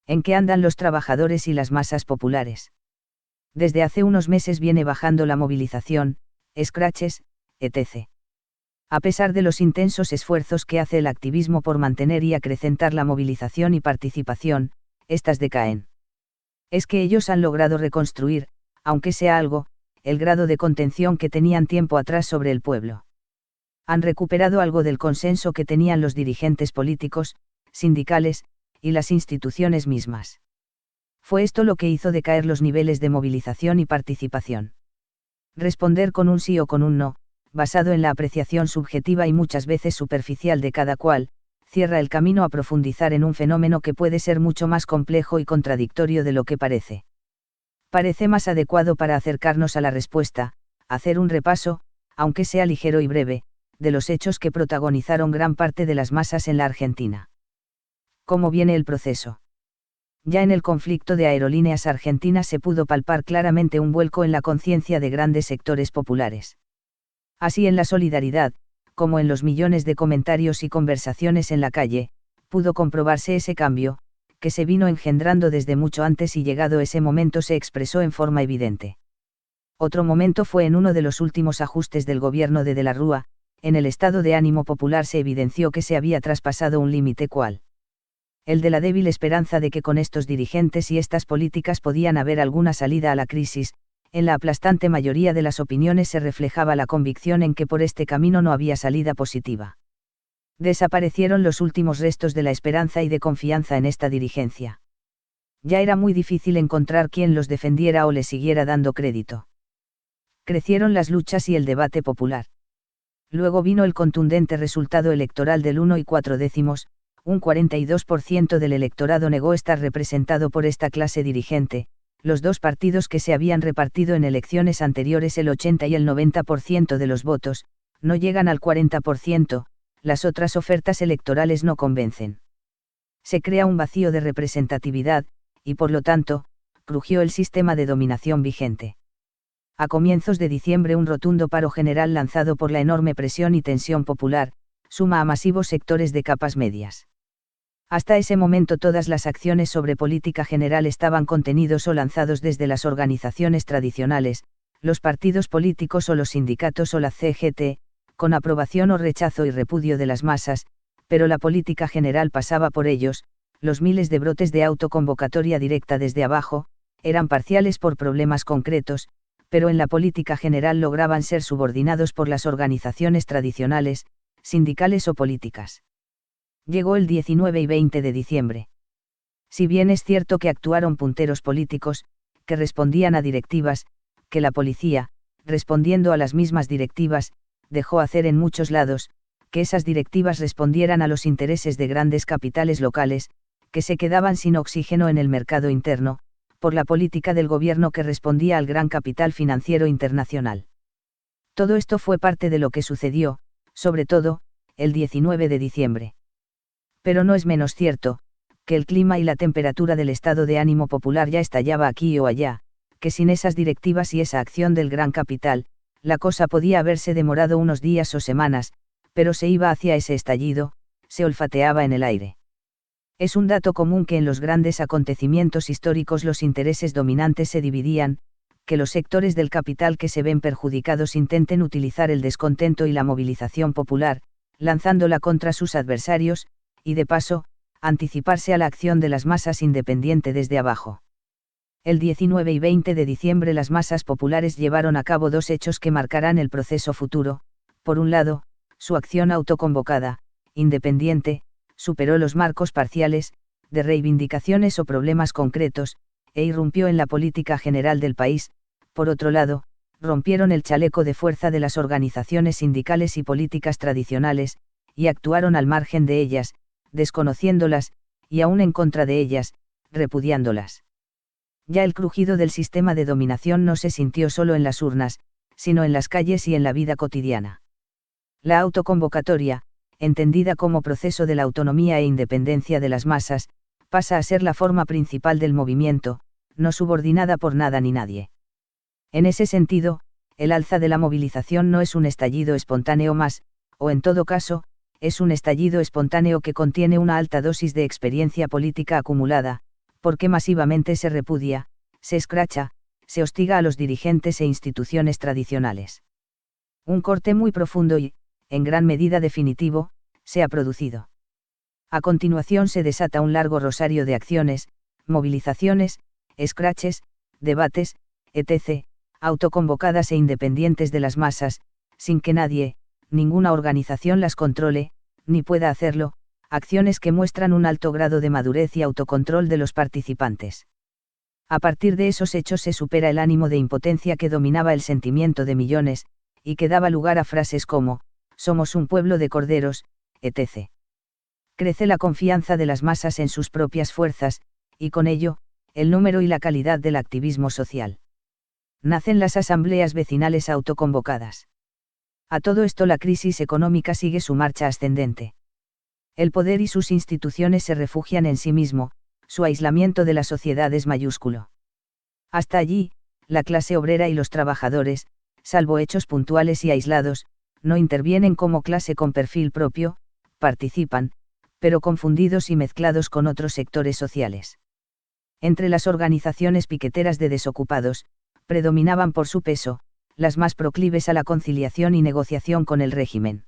¿En qué andan los trabajadores y las masas populares? Desde hace unos meses viene bajando la movilización, escraches, etc. A pesar de los intensos esfuerzos que hace el activismo por mantener y acrecentar la movilización y participación, estas decaen. Es que ellos han logrado reconstruir, aunque sea algo, el grado de contención que tenían tiempo atrás sobre el pueblo. Han recuperado algo del consenso que tenían los dirigentes políticos, sindicales, y las instituciones mismas. Fue esto lo que hizo decaer los niveles de movilización y participación. Responder con un sí o con un no, basado en la apreciación subjetiva y muchas veces superficial de cada cual, cierra el camino a profundizar en un fenómeno que puede ser mucho más complejo y contradictorio de lo que parece. Parece más adecuado para acercarnos a la respuesta, hacer un repaso, aunque sea ligero y breve, de los hechos que protagonizaron gran parte de las masas en la Argentina. ¿Cómo viene el proceso? Ya en el conflicto de Aerolíneas Argentinas se pudo palpar claramente un vuelco en la conciencia de grandes sectores populares. Así en la solidaridad, como en los millones de comentarios y conversaciones en la calle, pudo comprobarse ese cambio, que se vino engendrando desde mucho antes y llegado ese momento se expresó en forma evidente. Otro momento fue en uno de los últimos ajustes del gobierno de la Rúa, en el estado de ánimo popular se evidenció que se había traspasado un límite cual. El de la débil esperanza de que con estos dirigentes y estas políticas podían haber alguna salida a la crisis, en la aplastante mayoría de las opiniones se reflejaba la convicción en que por este camino no había salida positiva. Desaparecieron los últimos restos de la esperanza y de confianza en esta dirigencia. Ya era muy difícil encontrar quien los defendiera o les siguiera dando crédito. Crecieron las luchas y el debate popular. Luego vino el contundente resultado electoral del 1 4/10, un 42% del electorado negó estar representado por esta clase dirigente, los dos partidos que se habían repartido en elecciones anteriores el 80 y el 90% de los votos, no llegan al 40%, las otras ofertas electorales no convencen. Se crea un vacío de representatividad, y por lo tanto, crujió el sistema de dominación vigente. A comienzos de diciembre un rotundo paro general lanzado por la enorme presión y tensión popular, suma a masivos sectores de capas medias. Hasta ese momento todas las acciones sobre política general estaban contenidos o lanzados desde las organizaciones tradicionales, los partidos políticos o los sindicatos o la CGT, con aprobación o rechazo y repudio de las masas, pero la política general pasaba por ellos, los miles de brotes de autoconvocatoria directa desde abajo, eran parciales por problemas concretos, pero en la política general lograban ser subordinados por las organizaciones tradicionales, sindicales o políticas. Llegó el 19 y 20 de diciembre. Si bien es cierto que actuaron punteros políticos, que respondían a directivas, que la policía, respondiendo a las mismas directivas, dejó hacer en muchos lados, que esas directivas respondieran a los intereses de grandes capitales locales, que se quedaban sin oxígeno en el mercado interno, por la política del gobierno que respondía al gran capital financiero internacional. Todo esto fue parte de lo que sucedió, sobre todo, el 19 de diciembre. Pero no es menos cierto, que el clima y la temperatura del estado de ánimo popular ya estallaba aquí o allá, que sin esas directivas y esa acción del gran capital, la cosa podía haberse demorado unos días o semanas, pero se iba hacia ese estallido, se olfateaba en el aire. Es un dato común que en los grandes acontecimientos históricos los intereses dominantes se dividían, que los sectores del capital que se ven perjudicados intenten utilizar el descontento y la movilización popular, lanzándola contra sus adversarios, y de paso, anticiparse a la acción de las masas independiente desde abajo. El 19 y 20 de diciembre las masas populares llevaron a cabo dos hechos que marcarán el proceso futuro. Por un lado, su acción autoconvocada, independiente, superó los marcos parciales, de reivindicaciones o problemas concretos, e irrumpió en la política general del país. Por otro lado, rompieron el chaleco de fuerza de las organizaciones sindicales y políticas tradicionales, y actuaron al margen de ellas, desconociéndolas, y aún en contra de ellas, repudiándolas. Ya el crujido del sistema de dominación no se sintió solo en las urnas, sino en las calles y en la vida cotidiana. La autoconvocatoria, entendida como proceso de la autonomía e independencia de las masas, pasa a ser la forma principal del movimiento, no subordinada por nada ni nadie. En ese sentido, el alza de la movilización no es un estallido espontáneo más, o en todo caso, es un estallido espontáneo que contiene una alta dosis de experiencia política acumulada, Porque masivamente se repudia, se escracha, se hostiga a los dirigentes e instituciones tradicionales. Un corte muy profundo y, en gran medida definitivo, se ha producido. A continuación se desata un largo rosario de acciones, movilizaciones, escraches, debates, etc., autoconvocadas e independientes de las masas, sin que nadie, ninguna organización las controle, ni pueda hacerlo, acciones que muestran un alto grado de madurez y autocontrol de los participantes. A partir de esos hechos se supera el ánimo de impotencia que dominaba el sentimiento de millones, y que daba lugar a frases como, somos un pueblo de corderos, etc. Crece la confianza de las masas en sus propias fuerzas, y con ello, el número y la calidad del activismo social. Nacen las asambleas vecinales autoconvocadas. A todo esto la crisis económica sigue su marcha ascendente. El poder y sus instituciones se refugian en sí mismo, su aislamiento de la sociedad es mayúsculo. Hasta allí, la clase obrera y los trabajadores, salvo hechos puntuales y aislados, no intervienen como clase con perfil propio, participan, pero confundidos y mezclados con otros sectores sociales. Entre las organizaciones piqueteras de desocupados, predominaban por su peso, las más proclives a la conciliación y negociación con el régimen.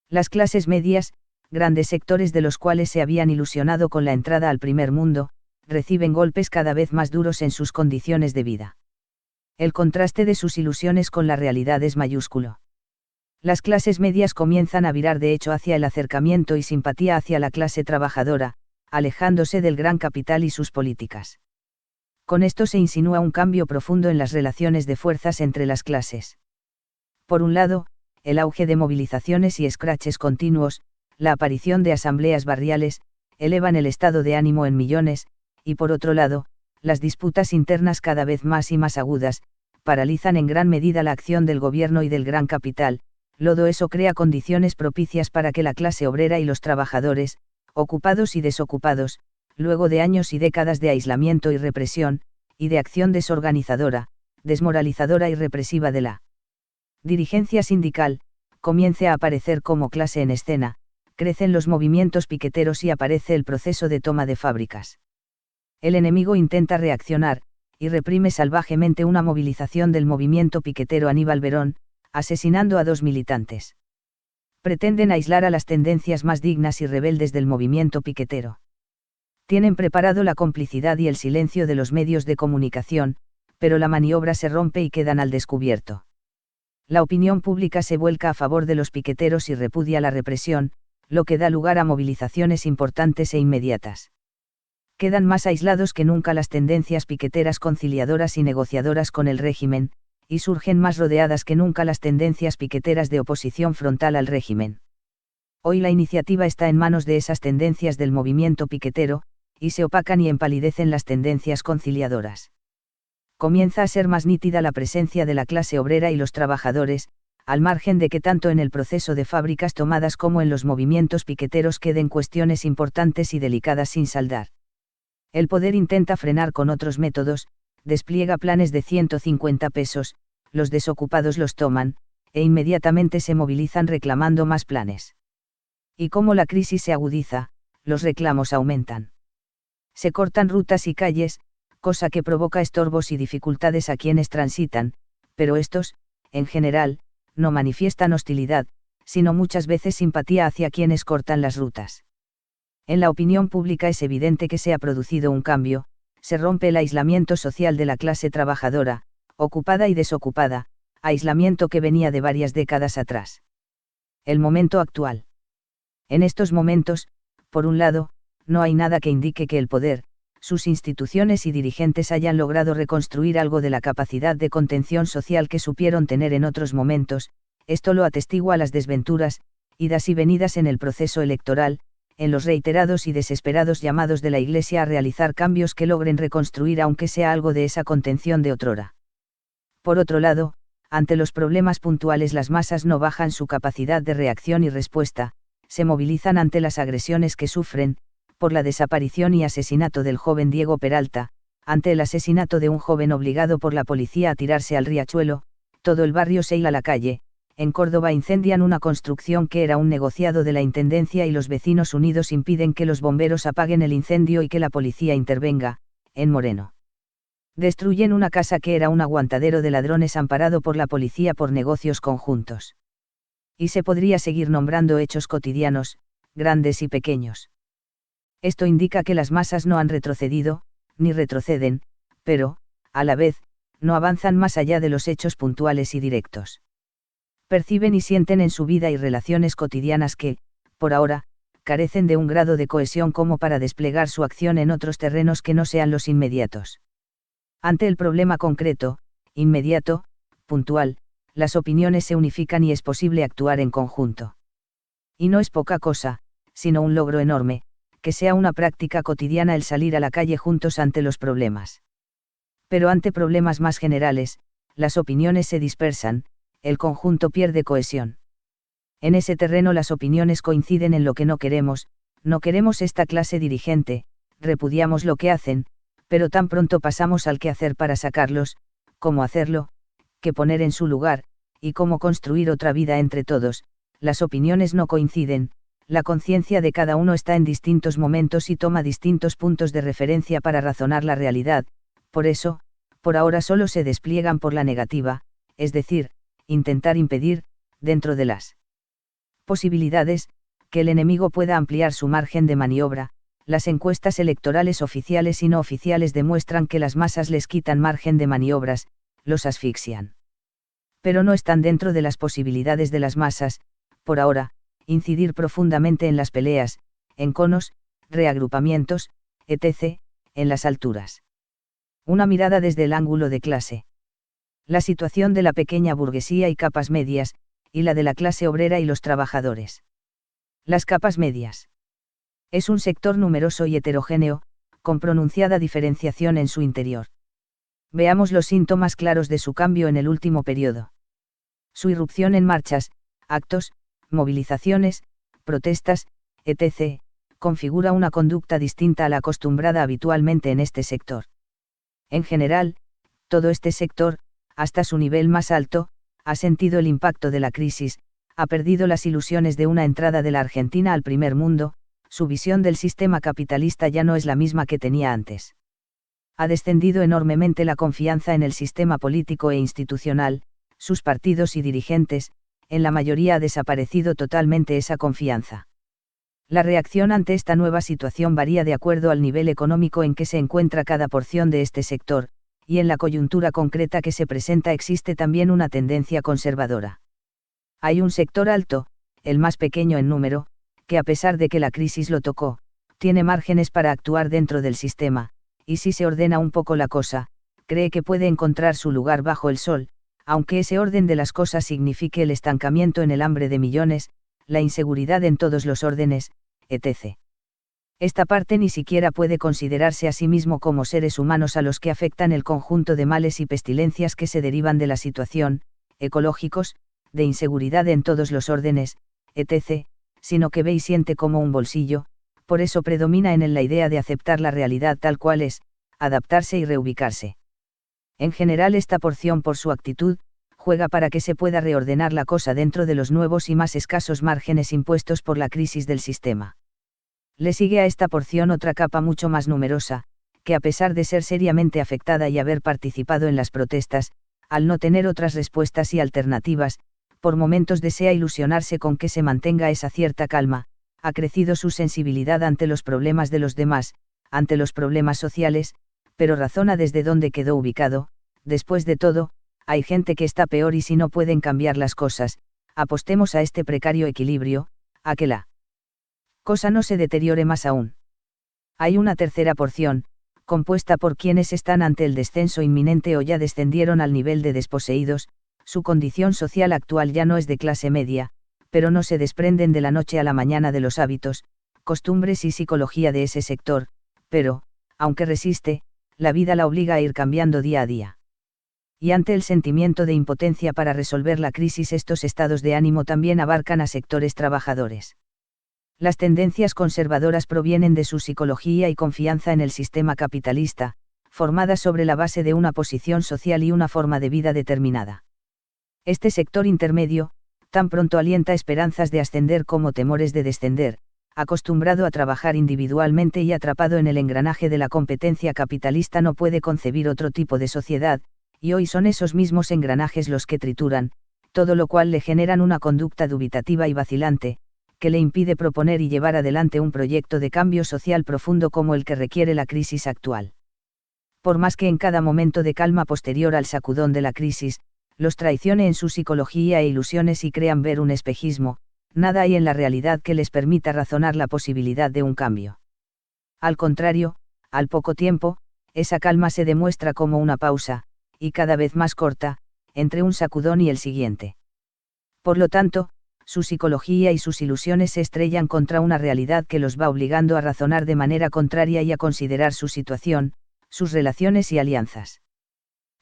Las clases medias, grandes sectores de los cuales se habían ilusionado con la entrada al primer mundo, reciben golpes cada vez más duros en sus condiciones de vida. El contraste de sus ilusiones con la realidad es mayúsculo. Las clases medias comienzan a virar de hecho hacia el acercamiento y simpatía hacia la clase trabajadora, alejándose del gran capital y sus políticas. Con esto se insinúa un cambio profundo en las relaciones de fuerzas entre las clases. Por un lado, el auge de movilizaciones y escraches continuos, la aparición de asambleas barriales, elevan el estado de ánimo en millones, y por otro lado, las disputas internas cada vez más y más agudas, paralizan en gran medida la acción del gobierno y del gran capital. Todo eso crea condiciones propicias para que la clase obrera y los trabajadores, ocupados y desocupados, luego de años y décadas de aislamiento y represión, y de acción desorganizadora, desmoralizadora y represiva de la dirigencia sindical, comience a aparecer como clase en escena, crecen los movimientos piqueteros y aparece el proceso de toma de fábricas. El enemigo intenta reaccionar, y reprime salvajemente una movilización del movimiento piquetero Aníbal Berón, asesinando a 2 militantes. Pretenden aislar a las tendencias más dignas y rebeldes del movimiento piquetero. Tienen preparado la complicidad y el silencio de los medios de comunicación, pero la maniobra se rompe y quedan al descubierto. La opinión pública se vuelca a favor de los piqueteros y repudia la represión, lo que da lugar a movilizaciones importantes e inmediatas. Quedan más aislados que nunca las tendencias piqueteras conciliadoras y negociadoras con el régimen, y surgen más rodeadas que nunca las tendencias piqueteras de oposición frontal al régimen. Hoy la iniciativa está en manos de esas tendencias del movimiento piquetero, y se opacan y empalidecen las tendencias conciliadoras. Comienza a ser más nítida la presencia de la clase obrera y los trabajadores, al margen de que tanto en el proceso de fábricas tomadas como en los movimientos piqueteros queden cuestiones importantes y delicadas sin saldar. El poder intenta frenar con otros métodos, despliega planes de 150 pesos, los desocupados los toman, e inmediatamente se movilizan reclamando más planes. Y como la crisis se agudiza, los reclamos aumentan. Se cortan rutas y calles, cosa que provoca estorbos y dificultades a quienes transitan, pero estos, en general, no manifiestan hostilidad, sino muchas veces simpatía hacia quienes cortan las rutas. En la opinión pública es evidente que se ha producido un cambio, se rompe el aislamiento social de la clase trabajadora, ocupada y desocupada, aislamiento que venía de varias décadas atrás. El momento actual. En estos momentos, por un lado, no hay nada que indique que el poder, sus instituciones y dirigentes hayan logrado reconstruir algo de la capacidad de contención social que supieron tener en otros momentos. Esto lo atestigua las desventuras, idas y venidas en el proceso electoral, en los reiterados y desesperados llamados de la Iglesia a realizar cambios que logren reconstruir aunque sea algo de esa contención de otrora. Por otro lado, ante los problemas puntuales las masas no bajan su capacidad de reacción y respuesta, se movilizan ante las agresiones que sufren, por la desaparición y asesinato del joven Diego Peralta, ante el asesinato de un joven obligado por la policía a tirarse al riachuelo, todo el barrio se hila a la calle, en Córdoba incendian una construcción que era un negociado de la Intendencia y los vecinos unidos impiden que los bomberos apaguen el incendio y que la policía intervenga, en Moreno. Destruyen una casa que era un aguantadero de ladrones amparado por la policía por negocios conjuntos. Y se podría seguir nombrando hechos cotidianos, grandes y pequeños. Esto indica que las masas no han retrocedido, ni retroceden, pero, a la vez, no avanzan más allá de los hechos puntuales y directos. Perciben y sienten en su vida y relaciones cotidianas que, por ahora, carecen de un grado de cohesión como para desplegar su acción en otros terrenos que no sean los inmediatos. Ante el problema concreto, inmediato, puntual, las opiniones se unifican y es posible actuar en conjunto. Y no es poca cosa, sino un logro enorme, que sea una práctica cotidiana el salir a la calle juntos ante los problemas. Pero ante problemas más generales, las opiniones se dispersan, el conjunto pierde cohesión. En ese terreno las opiniones coinciden en lo que no queremos esta clase dirigente, repudiamos lo que hacen, pero tan pronto pasamos al qué hacer para sacarlos, cómo hacerlo, qué poner en su lugar, y cómo construir otra vida entre todos, las opiniones no coinciden, la conciencia de cada uno está en distintos momentos y toma distintos puntos de referencia para razonar la realidad, por eso, por ahora solo se despliegan por la negativa, es decir, intentar impedir, dentro de las posibilidades, que el enemigo pueda ampliar su margen de maniobra. Las encuestas electorales oficiales y no oficiales demuestran que las masas les quitan margen de maniobras, los asfixian. Pero no están dentro de las posibilidades de las masas, por ahora, incidir profundamente en las peleas, en conos, reagrupamientos, etc., en las alturas. Una mirada desde el ángulo de clase. La situación de la pequeña burguesía y capas medias, y la de la clase obrera y los trabajadores. Las capas medias. Es un sector numeroso y heterogéneo, con pronunciada diferenciación en su interior. Veamos los síntomas claros de su cambio en el último periodo. Su irrupción en marchas, actos, movilizaciones, protestas, etc., configura una conducta distinta a la acostumbrada habitualmente en este sector. En general, todo este sector, hasta su nivel más alto, ha sentido el impacto de la crisis, ha perdido las ilusiones de una entrada de la Argentina al primer mundo, su visión del sistema capitalista ya no es la misma que tenía antes. Ha descendido enormemente la confianza en el sistema político e institucional, sus partidos y dirigentes, en la mayoría ha desaparecido totalmente esa confianza. La reacción ante esta nueva situación varía de acuerdo al nivel económico en que se encuentra cada porción de este sector, y en la coyuntura concreta que se presenta existe también una tendencia conservadora. Hay un sector alto, el más pequeño en número, que a pesar de que la crisis lo tocó, tiene márgenes para actuar dentro del sistema, y si se ordena un poco la cosa, cree que puede encontrar su lugar bajo el sol, aunque ese orden de las cosas signifique el estancamiento en el hambre de millones, la inseguridad en todos los órdenes, etc. Esta parte ni siquiera puede considerarse a sí mismo como seres humanos a los que afectan el conjunto de males y pestilencias que se derivan de la situación, ecológicos, de inseguridad en todos los órdenes, etc., sino que ve y siente como un bolsillo, por eso predomina en él la idea de aceptar la realidad tal cual es, adaptarse y reubicarse. En general esta porción por su actitud, juega para que se pueda reordenar la cosa dentro de los nuevos y más escasos márgenes impuestos por la crisis del sistema. Le sigue a esta porción otra capa mucho más numerosa, que a pesar de ser seriamente afectada y haber participado en las protestas, al no tener otras respuestas y alternativas, por momentos desea ilusionarse con que se mantenga esa cierta calma, ha crecido su sensibilidad ante los problemas de los demás, ante los problemas sociales, pero razona desde dónde quedó ubicado. Después de todo, hay gente que está peor y si no pueden cambiar las cosas, apostemos a este precario equilibrio, a que la cosa no se deteriore más aún. Hay una tercera porción, compuesta por quienes están ante el descenso inminente o ya descendieron al nivel de desposeídos, su condición social actual ya no es de clase media, pero no se desprenden de la noche a la mañana de los hábitos, costumbres y psicología de ese sector, pero, aunque resiste, la vida la obliga a ir cambiando día a día. Y ante el sentimiento de impotencia para resolver la crisis, estos estados de ánimo también abarcan a sectores trabajadores. Las tendencias conservadoras provienen de su psicología y confianza en el sistema capitalista, formada sobre la base de una posición social y una forma de vida determinada. Este sector intermedio, tan pronto alienta esperanzas de ascender como temores de descender, acostumbrado a trabajar individualmente y atrapado en el engranaje de la competencia capitalista no puede concebir otro tipo de sociedad, y hoy son esos mismos engranajes los que trituran, todo lo cual le generan una conducta dubitativa y vacilante, que le impide proponer y llevar adelante un proyecto de cambio social profundo como el que requiere la crisis actual. Por más que en cada momento de calma posterior al sacudón de la crisis, los traicione en su psicología e ilusiones y crean ver un espejismo, nada hay en la realidad que les permita razonar la posibilidad de un cambio. Al contrario, al poco tiempo, esa calma se demuestra como una pausa, y cada vez más corta, entre un sacudón y el siguiente. Por lo tanto, su psicología y sus ilusiones se estrellan contra una realidad que los va obligando a razonar de manera contraria y a considerar su situación, sus relaciones y alianzas.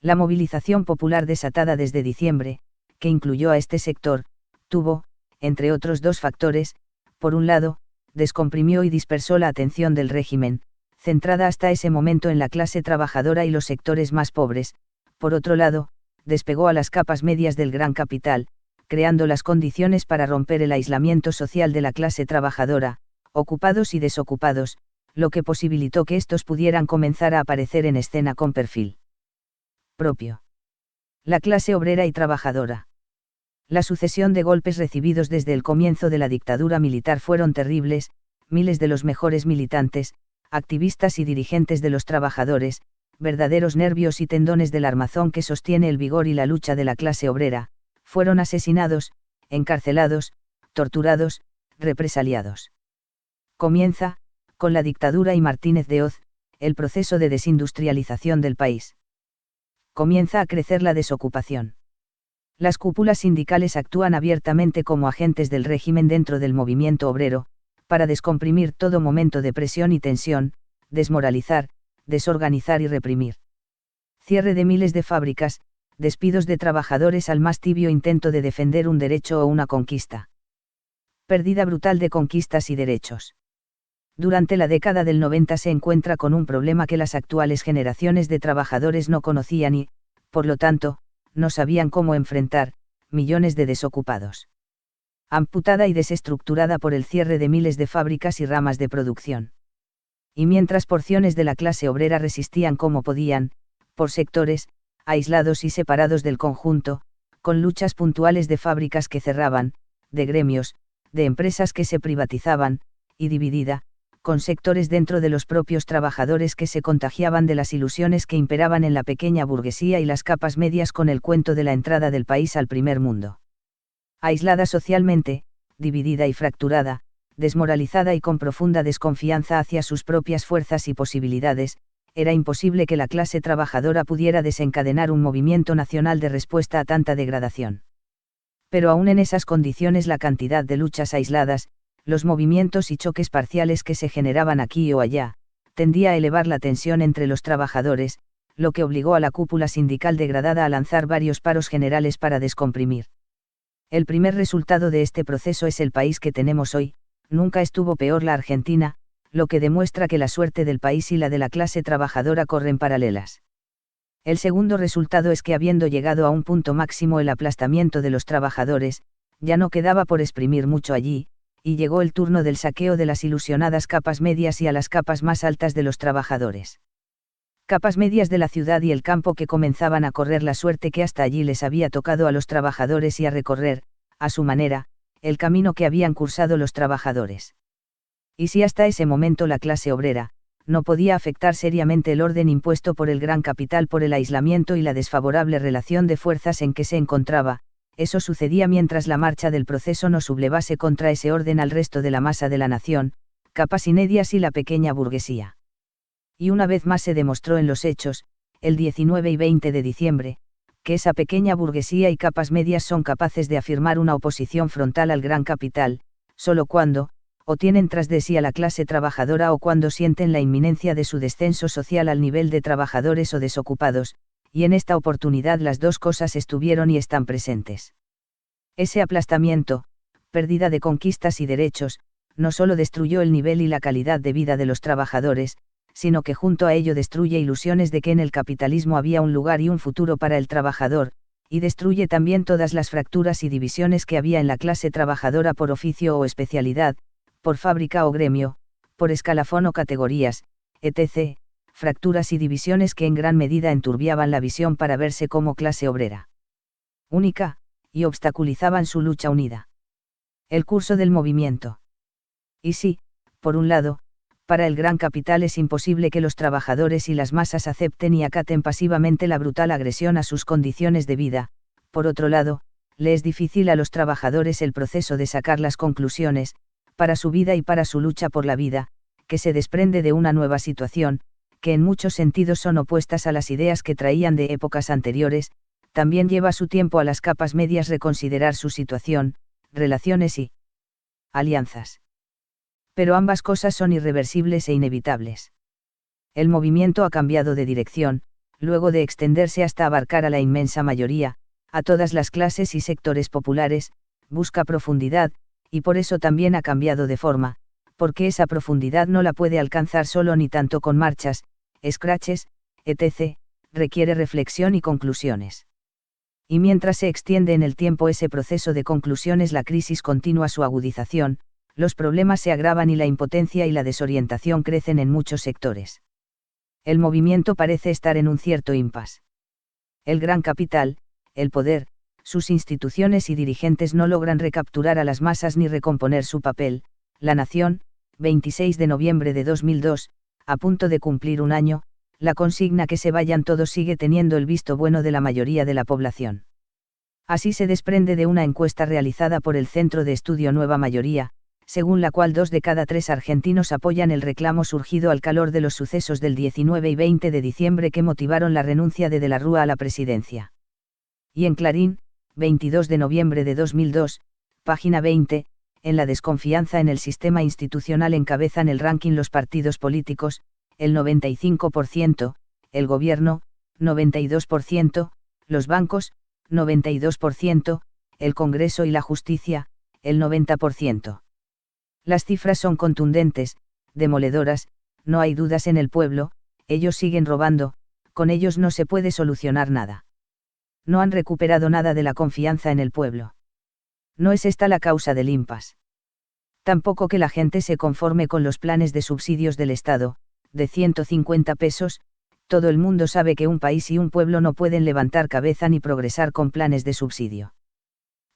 La movilización popular desatada desde diciembre, que incluyó a este sector, tuvo, entre otros dos factores, por un lado, descomprimió y dispersó la atención del régimen, centrada hasta ese momento en la clase trabajadora y los sectores más pobres, por otro lado, despegó a las capas medias del gran capital, creando las condiciones para romper el aislamiento social de la clase trabajadora, ocupados y desocupados, lo que posibilitó que estos pudieran comenzar a aparecer en escena con perfil propio. La clase obrera y trabajadora. La sucesión de golpes recibidos desde el comienzo de la dictadura militar fueron terribles, miles de los mejores militantes, activistas y dirigentes de los trabajadores, verdaderos nervios y tendones del armazón que sostiene el vigor y la lucha de la clase obrera, fueron asesinados, encarcelados, torturados, represaliados. Comienza, con la dictadura y Martínez de Hoz, el proceso de desindustrialización del país. Comienza a crecer la desocupación. Las cúpulas sindicales actúan abiertamente como agentes del régimen dentro del movimiento obrero, para descomprimir todo momento de presión y tensión, desmoralizar, desorganizar y reprimir. Cierre de miles de fábricas, despidos de trabajadores al más tibio intento de defender un derecho o una conquista. Pérdida brutal de conquistas y derechos. Durante la década del 90 se encuentra con un problema que las actuales generaciones de trabajadores no conocían y, por lo tanto, no sabían cómo enfrentar, millones de desocupados. Amputada y desestructurada por el cierre de miles de fábricas y ramas de producción. Y mientras porciones de la clase obrera resistían como podían, por sectores, aislados y separados del conjunto, con luchas puntuales de fábricas que cerraban, de gremios, de empresas que se privatizaban, y dividida, con sectores dentro de los propios trabajadores que se contagiaban de las ilusiones que imperaban en la pequeña burguesía y las capas medias con el cuento de la entrada del país al primer mundo. Aislada socialmente, dividida y fracturada, desmoralizada y con profunda desconfianza hacia sus propias fuerzas y posibilidades, era imposible que la clase trabajadora pudiera desencadenar un movimiento nacional de respuesta a tanta degradación. Pero aún en esas condiciones la cantidad de luchas aisladas, los movimientos y choques parciales que se generaban aquí o allá, tendía a elevar la tensión entre los trabajadores, lo que obligó a la cúpula sindical degradada a lanzar varios paros generales para descomprimir. El primer resultado de este proceso es el país que tenemos hoy, nunca estuvo peor la Argentina, lo que demuestra que la suerte del país y la de la clase trabajadora corren paralelas. El segundo resultado es que habiendo llegado a un punto máximo el aplastamiento de los trabajadores, ya no quedaba por exprimir mucho allí, y llegó el turno del saqueo de las ilusionadas capas medias y a las capas más altas de los trabajadores. Capas medias de la ciudad y el campo que comenzaban a correr la suerte que hasta allí les había tocado a los trabajadores y a recorrer, a su manera, el camino que habían cursado los trabajadores. Y si hasta ese momento la clase obrera, no podía afectar seriamente el orden impuesto por el gran capital por el aislamiento y la desfavorable relación de fuerzas en que se encontraba, eso sucedía mientras la marcha del proceso no sublevase contra ese orden al resto de la masa de la nación, capas medias y la pequeña burguesía. Y una vez más se demostró en los hechos, el 19 y 20 de diciembre, que esa pequeña burguesía y capas medias son capaces de afirmar una oposición frontal al gran capital, solo cuando, o tienen tras de sí a la clase trabajadora o cuando sienten la inminencia de su descenso social al nivel de trabajadores o desocupados, y en esta oportunidad las dos cosas estuvieron y están presentes. Ese aplastamiento, pérdida de conquistas y derechos, no solo destruyó el nivel y la calidad de vida de los trabajadores, sino que junto a ello destruye ilusiones de que en el capitalismo había un lugar y un futuro para el trabajador, y destruye también todas las fracturas y divisiones que había en la clase trabajadora por oficio o especialidad, por fábrica o gremio, por escalafón o categorías, etc., fracturas y divisiones que en gran medida enturbiaban la visión para verse como clase obrera única, y obstaculizaban su lucha unida. El curso del movimiento. Y sí, por un lado, para el gran capital es imposible que los trabajadores y las masas acepten y acaten pasivamente la brutal agresión a sus condiciones de vida, por otro lado, le es difícil a los trabajadores el proceso de sacar las conclusiones, para su vida y para su lucha por la vida, que se desprende de una nueva situación, que en muchos sentidos son opuestas a las ideas que traían de épocas anteriores. También lleva su tiempo a las capas medias reconsiderar su situación, relaciones y alianzas. Pero ambas cosas son irreversibles e inevitables. El movimiento ha cambiado de dirección, luego de extenderse hasta abarcar a la inmensa mayoría, a todas las clases y sectores populares, busca profundidad, y por eso también ha cambiado de forma, porque esa profundidad no la puede alcanzar solo ni tanto con marchas, scratches, etc., requiere reflexión y conclusiones. Y mientras se extiende en el tiempo ese proceso de conclusiones, la crisis continúa su agudización, los problemas se agravan y la impotencia y la desorientación crecen en muchos sectores. El movimiento parece estar en un cierto impasse. El gran capital, el poder, sus instituciones y dirigentes no logran recapturar a las masas ni recomponer su papel. La Nación, 26 de noviembre de 2002, a punto de cumplir un año, la consigna que se vayan todos sigue teniendo el visto bueno de la mayoría de la población. Así se desprende de una encuesta realizada por el Centro de Estudio Nueva Mayoría, según la cual 2 de cada 3 argentinos apoyan el reclamo surgido al calor de los sucesos del 19 y 20 de diciembre que motivaron la renuncia de la Rúa a la presidencia. Y en Clarín, 22 de noviembre de 2002, página 20, en la desconfianza en el sistema institucional encabezan el ranking los partidos políticos, el 95%, el gobierno, 92%, los bancos, 92%, el Congreso y la justicia, el 90%. Las cifras son contundentes, demoledoras, no hay dudas en el pueblo, ellos siguen robando, con ellos no se puede solucionar nada. No han recuperado nada de la confianza en el pueblo. No es esta la causa del impasse. Tampoco que la gente se conforme con los planes de subsidios del Estado, de 150 pesos, todo el mundo sabe que un país y un pueblo no pueden levantar cabeza ni progresar con planes de subsidio.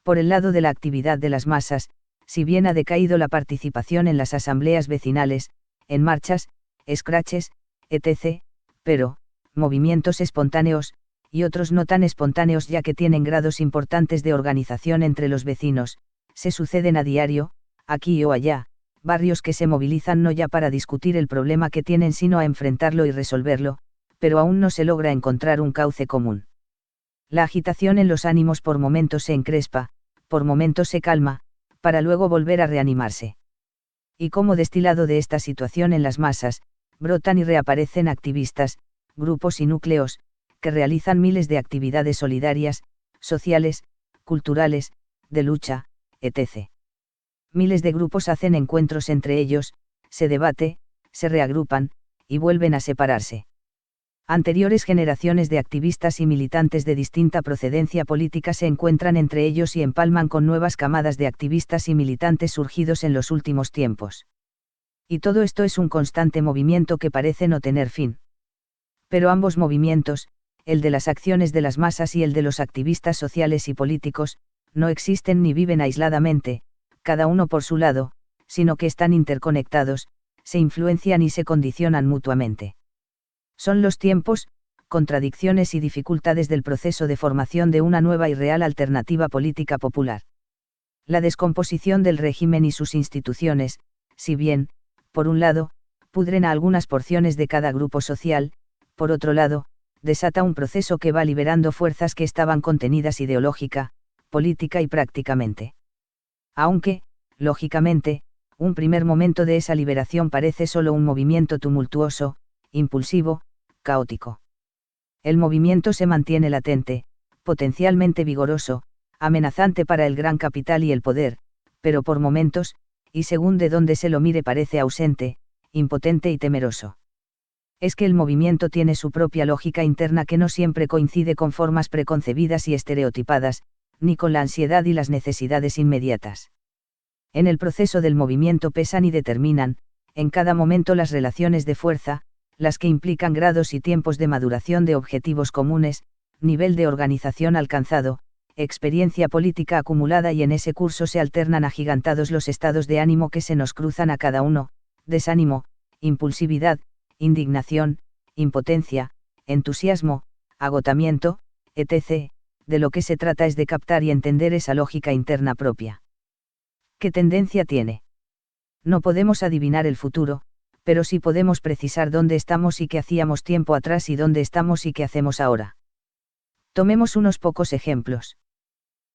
Por el lado de la actividad de las masas, si bien ha decaído la participación en las asambleas vecinales, en marchas, scratches, etc., pero, movimientos espontáneos, y otros no tan espontáneos ya que tienen grados importantes de organización entre los vecinos, se suceden a diario, aquí o allá, barrios que se movilizan no ya para discutir el problema que tienen sino a enfrentarlo y resolverlo, pero aún no se logra encontrar un cauce común. La agitación en los ánimos por momentos se encrespa, por momentos se calma, para luego volver a reanimarse. Y como destilado de esta situación en las masas, brotan y reaparecen activistas, grupos y núcleos, que realizan miles de actividades solidarias, sociales, culturales, de lucha, etc. Miles de grupos hacen encuentros entre ellos, se debate, se reagrupan, y vuelven a separarse. Anteriores generaciones de activistas y militantes de distinta procedencia política se encuentran entre ellos y empalman con nuevas camadas de activistas y militantes surgidos en los últimos tiempos. Y todo esto es un constante movimiento que parece no tener fin. Pero ambos movimientos, el de las acciones de las masas y el de los activistas sociales y políticos, no existen ni viven aisladamente, cada uno por su lado, sino que están interconectados, se influencian y se condicionan mutuamente. Son los tiempos, contradicciones y dificultades del proceso de formación de una nueva y real alternativa política popular. La descomposición del régimen y sus instituciones, si bien, por un lado, pudren a algunas porciones de cada grupo social, por otro lado, desata un proceso que va liberando fuerzas que estaban contenidas ideológica, política y prácticamente. Aunque, lógicamente, un primer momento de esa liberación parece solo un movimiento tumultuoso, impulsivo, caótico. El movimiento se mantiene latente, potencialmente vigoroso, amenazante para el gran capital y el poder, pero por momentos, y según de dónde se lo mire parece ausente, impotente y temeroso. Es que el movimiento tiene su propia lógica interna que no siempre coincide con formas preconcebidas y estereotipadas, ni con la ansiedad y las necesidades inmediatas. En el proceso del movimiento pesan y determinan, en cada momento las relaciones de fuerza, las que implican grados y tiempos de maduración de objetivos comunes, nivel de organización alcanzado, experiencia política acumulada, y en ese curso se alternan agigantados los estados de ánimo que se nos cruzan a cada uno: desánimo, impulsividad, indignación, impotencia, entusiasmo, agotamiento, etc. De lo que se trata es de captar y entender esa lógica interna propia. ¿Qué tendencia tiene? No podemos adivinar el futuro, pero sí podemos precisar dónde estamos y qué hacíamos tiempo atrás y dónde estamos y qué hacemos ahora. Tomemos unos pocos ejemplos.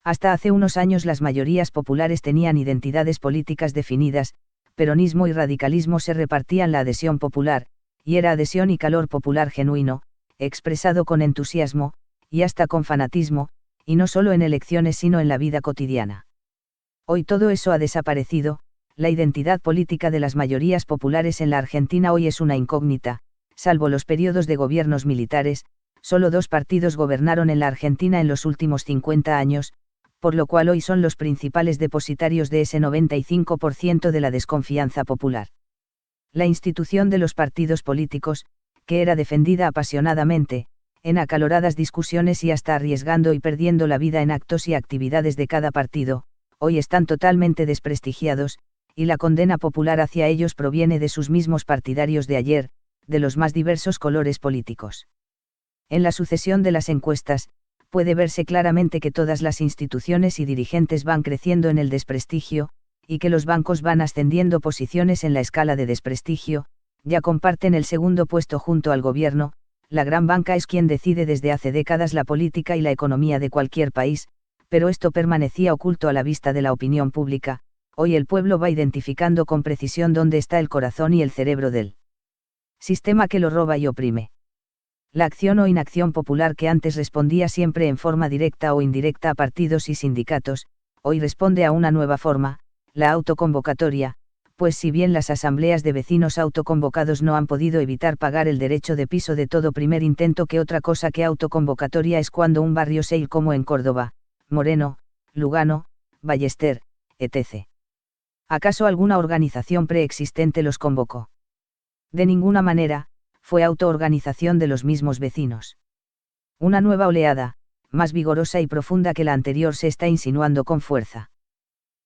Hasta hace unos años las mayorías populares tenían identidades políticas definidas, peronismo y radicalismo se repartían la adhesión popular, y era adhesión y calor popular genuino, expresado con entusiasmo, y hasta con fanatismo, y no solo en elecciones sino en la vida cotidiana. Hoy todo eso ha desaparecido. La identidad política de las mayorías populares en la Argentina hoy es una incógnita. Salvo los periodos de gobiernos militares, solo 2 partidos gobernaron en la Argentina en los últimos 50 años, por lo cual hoy son los principales depositarios de ese 95% de la desconfianza popular. La institución de los partidos políticos, que era defendida apasionadamente, en acaloradas discusiones y hasta arriesgando y perdiendo la vida en actos y actividades de cada partido, hoy están totalmente desprestigiados, y la condena popular hacia ellos proviene de sus mismos partidarios de ayer, de los más diversos colores políticos. En la sucesión de las encuestas, puede verse claramente que todas las instituciones y dirigentes van creciendo en el desprestigio, y que los bancos van ascendiendo posiciones en la escala de desprestigio, ya comparten el segundo puesto junto al gobierno. La gran banca es quien decide desde hace décadas la política y la economía de cualquier país, pero esto permanecía oculto a la vista de la opinión pública. Hoy el pueblo va identificando con precisión dónde está el corazón y el cerebro del sistema que lo roba y oprime. La acción o inacción popular que antes respondía siempre en forma directa o indirecta a partidos y sindicatos, hoy responde a una nueva forma, la autoconvocatoria, pues si bien las asambleas de vecinos autoconvocados no han podido evitar pagar el derecho de piso de todo primer intento, que otra cosa que autoconvocatoria es cuando un barrio sale como en Córdoba, Moreno, Lugano, Ballester, etc. ¿Acaso alguna organización preexistente los convocó? De ninguna manera, fue autoorganización de los mismos vecinos. Una nueva oleada, más vigorosa y profunda que la anterior, se está insinuando con fuerza.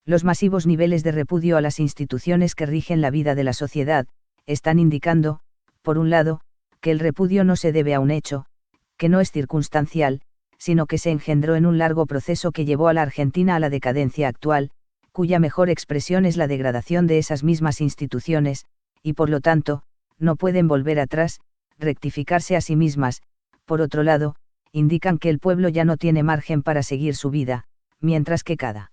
Los masivos niveles de repudio a las instituciones que rigen la vida de la sociedad, están indicando, por un lado, que el repudio no se debe a un hecho, que no es circunstancial, sino que se engendró en un largo proceso que llevó a la Argentina a la decadencia actual, cuya mejor expresión es la degradación de esas mismas instituciones, y por lo tanto, no pueden volver atrás, rectificarse a sí mismas. Por otro lado, indican que el pueblo ya no tiene margen para seguir su vida, mientras que cada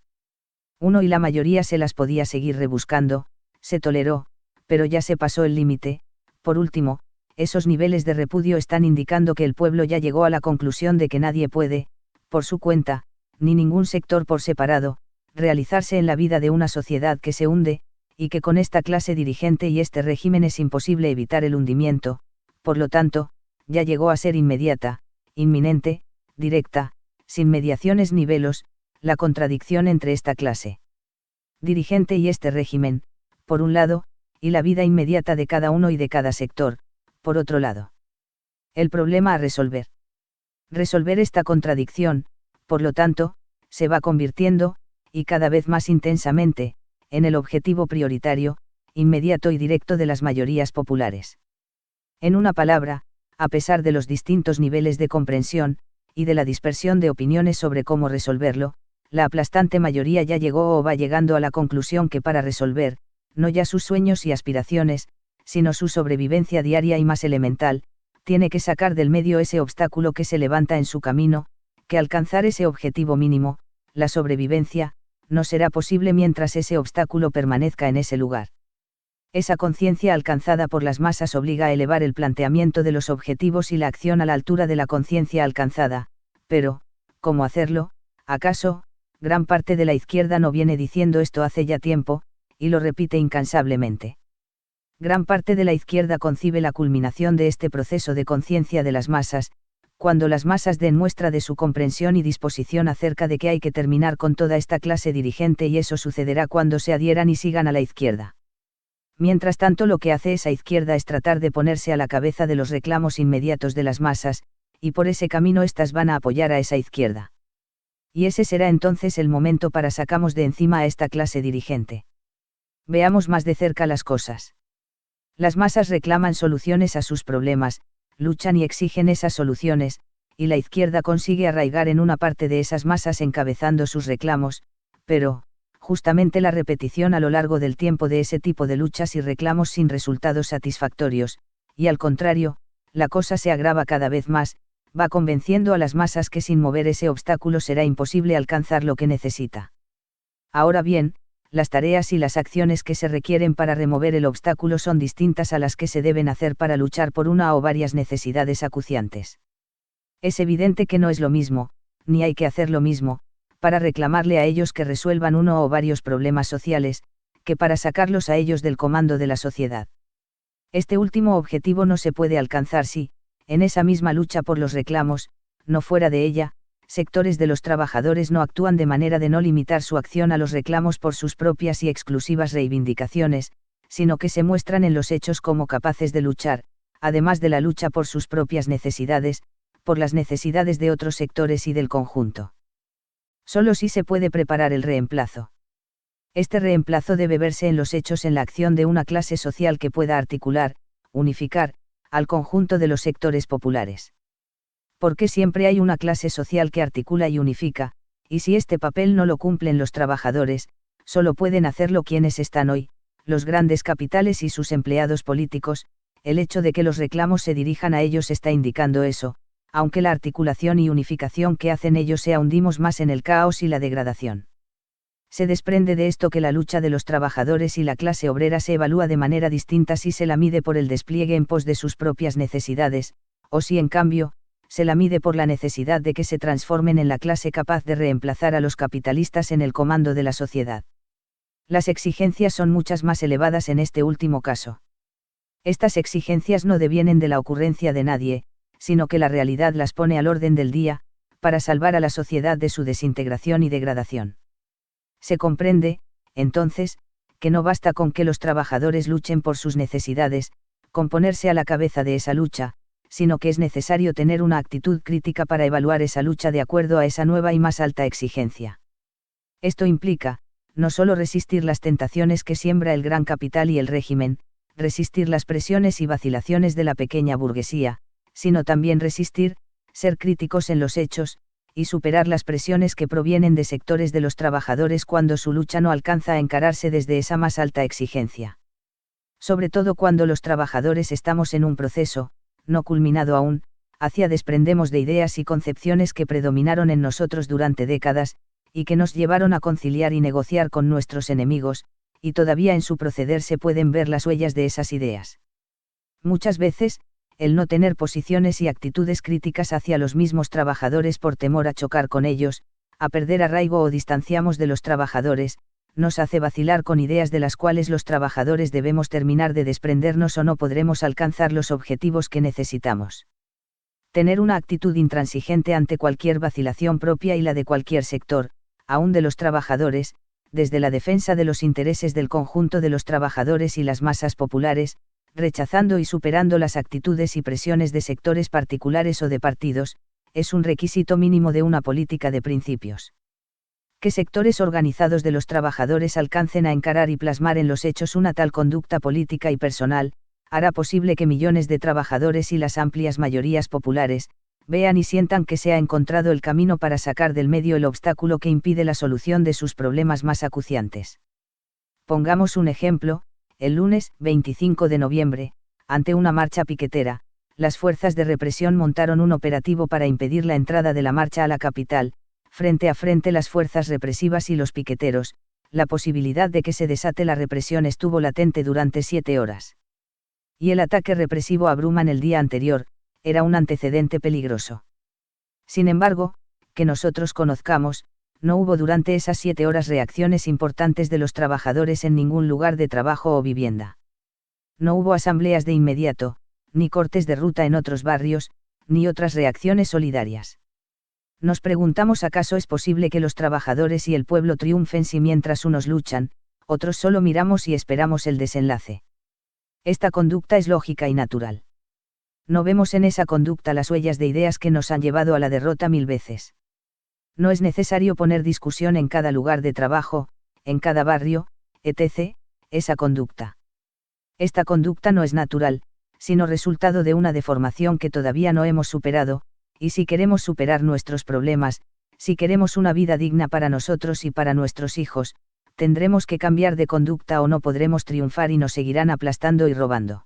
uno y la mayoría se las podía seguir rebuscando, se toleró, pero ya se pasó el límite. Por último, esos niveles de repudio están indicando que el pueblo ya llegó a la conclusión de que nadie puede, por su cuenta, ni ningún sector por separado, realizarse en la vida de una sociedad que se hunde, y que con esta clase dirigente y este régimen es imposible evitar el hundimiento. Por lo tanto, ya llegó a ser inmediata, inminente, directa, sin mediaciones ni velos, la contradicción entre esta clase dirigente y este régimen, por un lado, y la vida inmediata de cada uno y de cada sector, por otro lado. El problema a resolver. Resolver esta contradicción, por lo tanto, se va convirtiendo, y cada vez más intensamente, en el objetivo prioritario, inmediato y directo de las mayorías populares. En una palabra, a pesar de los distintos niveles de comprensión, y de la dispersión de opiniones sobre cómo resolverlo, la aplastante mayoría ya llegó o va llegando a la conclusión que para resolver, no ya sus sueños y aspiraciones, sino su sobrevivencia diaria y más elemental, tiene que sacar del medio ese obstáculo que se levanta en su camino, que alcanzar ese objetivo mínimo, la sobrevivencia, no será posible mientras ese obstáculo permanezca en ese lugar. Esa conciencia alcanzada por las masas obliga a elevar el planteamiento de los objetivos y la acción a la altura de la conciencia alcanzada, pero, ¿cómo hacerlo? ¿Acaso, gran parte de la izquierda no viene diciendo esto hace ya tiempo, y lo repite incansablemente? Gran parte de la izquierda concibe la culminación de este proceso de conciencia de las masas, cuando las masas den muestra de su comprensión y disposición acerca de que hay que terminar con toda esta clase dirigente, y eso sucederá cuando se adhieran y sigan a la izquierda. Mientras tanto, lo que hace esa izquierda es tratar de ponerse a la cabeza de los reclamos inmediatos de las masas, y por ese camino éstas van a apoyar a esa izquierda. Y ese será entonces el momento para sacamos de encima a esta clase dirigente. Veamos más de cerca las cosas. Las masas reclaman soluciones a sus problemas, luchan y exigen esas soluciones, y la izquierda consigue arraigar en una parte de esas masas encabezando sus reclamos, pero, justamente la repetición a lo largo del tiempo de ese tipo de luchas y reclamos sin resultados satisfactorios, y al contrario, la cosa se agrava cada vez más, va convenciendo a las masas que sin mover ese obstáculo será imposible alcanzar lo que necesita. Ahora bien, las tareas y las acciones que se requieren para remover el obstáculo son distintas a las que se deben hacer para luchar por una o varias necesidades acuciantes. Es evidente que no es lo mismo, ni hay que hacer lo mismo, para reclamarle a ellos que resuelvan uno o varios problemas sociales, que para sacarlos a ellos del comando de la sociedad. Este último objetivo no se puede alcanzar si, en esa misma lucha por los reclamos, no fuera de ella, sectores de los trabajadores no actúan de manera de no limitar su acción a los reclamos por sus propias y exclusivas reivindicaciones, sino que se muestran en los hechos como capaces de luchar, además de la lucha por sus propias necesidades, por las necesidades de otros sectores y del conjunto. Solo sí se puede preparar el reemplazo. Este reemplazo debe verse en los hechos, en la acción de una clase social que pueda articular, unificar, al conjunto de los sectores populares. Porque siempre hay una clase social que articula y unifica, y si este papel no lo cumplen los trabajadores, solo pueden hacerlo quienes están hoy, los grandes capitales y sus empleados políticos. El hecho de que los reclamos se dirijan a ellos está indicando eso, aunque la articulación y unificación que hacen ellos sea hundimos más en el caos y la degradación. Se desprende de esto que la lucha de los trabajadores y la clase obrera se evalúa de manera distinta si se la mide por el despliegue en pos de sus propias necesidades, o si en cambio, se la mide por la necesidad de que se transformen en la clase capaz de reemplazar a los capitalistas en el comando de la sociedad. Las exigencias son muchas más elevadas en este último caso. Estas exigencias no devienen de la ocurrencia de nadie, sino que la realidad las pone al orden del día, para salvar a la sociedad de su desintegración y degradación. Se comprende, entonces, que no basta con que los trabajadores luchen por sus necesidades, con ponerse a la cabeza de esa lucha, sino que es necesario tener una actitud crítica para evaluar esa lucha de acuerdo a esa nueva y más alta exigencia. Esto implica, no solo resistir las tentaciones que siembra el gran capital y el régimen, resistir las presiones y vacilaciones de la pequeña burguesía, sino también resistir, ser críticos en los hechos, y superar las presiones que provienen de sectores de los trabajadores cuando su lucha no alcanza a encararse desde esa más alta exigencia. Sobre todo cuando los trabajadores estamos en un proceso, no culminado aún, hacia desprendemos de ideas y concepciones que predominaron en nosotros durante décadas, y que nos llevaron a conciliar y negociar con nuestros enemigos, y todavía en su proceder se pueden ver las huellas de esas ideas. Muchas veces, el no tener posiciones y actitudes críticas hacia los mismos trabajadores por temor a chocar con ellos, a perder arraigo o distanciamos de los trabajadores, nos hace vacilar con ideas de las cuales los trabajadores debemos terminar de desprendernos o no podremos alcanzar los objetivos que necesitamos. Tener una actitud intransigente ante cualquier vacilación propia y la de cualquier sector, aun de los trabajadores, desde la defensa de los intereses del conjunto de los trabajadores y las masas populares, rechazando y superando las actitudes y presiones de sectores particulares o de partidos, es un requisito mínimo de una política de principios. Que sectores organizados de los trabajadores alcancen a encarar y plasmar en los hechos una tal conducta política y personal, hará posible que millones de trabajadores y las amplias mayorías populares, vean y sientan que se ha encontrado el camino para sacar del medio el obstáculo que impide la solución de sus problemas más acuciantes. Pongamos un ejemplo: el lunes, 25 de noviembre, ante una marcha piquetera, las fuerzas de represión montaron un operativo para impedir la entrada de la marcha a la capital. Frente a frente las fuerzas represivas y los piqueteros, la posibilidad de que se desate la represión estuvo latente durante 7 horas. Y el ataque represivo a Bruman el día anterior, era un antecedente peligroso. Sin embargo, que nosotros conozcamos, no hubo durante esas 7 horas reacciones importantes de los trabajadores en ningún lugar de trabajo o vivienda. No hubo asambleas de inmediato, ni cortes de ruta en otros barrios, ni otras reacciones solidarias. Nos preguntamos acaso es posible que los trabajadores y el pueblo triunfen si mientras unos luchan, otros solo miramos y esperamos el desenlace. Esta conducta es lógica y natural. No vemos en esa conducta las huellas de ideas que nos han llevado a la derrota 1000 veces. No es necesario poner discusión en cada lugar de trabajo, en cada barrio, etc., esa conducta. Esta conducta no es natural, sino resultado de una deformación que todavía no hemos superado, y si queremos superar nuestros problemas, si queremos una vida digna para nosotros y para nuestros hijos, tendremos que cambiar de conducta o no podremos triunfar y nos seguirán aplastando y robando.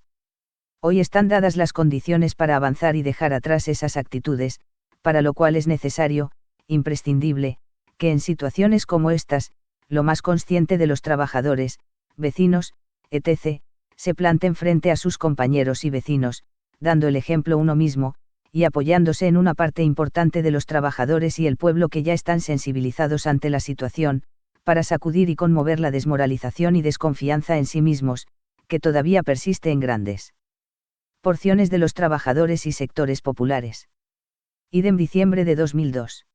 Hoy están dadas las condiciones para avanzar y dejar atrás esas actitudes, para lo cual es necesario, imprescindible, que en situaciones como estas, lo más consciente de los trabajadores, vecinos, etc., se planten frente a sus compañeros y vecinos, dando el ejemplo uno mismo, y apoyándose en una parte importante de los trabajadores y el pueblo que ya están sensibilizados ante la situación, para sacudir y conmover la desmoralización y desconfianza en sí mismos, que todavía persiste en grandes porciones de los trabajadores y sectores populares. Idem diciembre de 2002.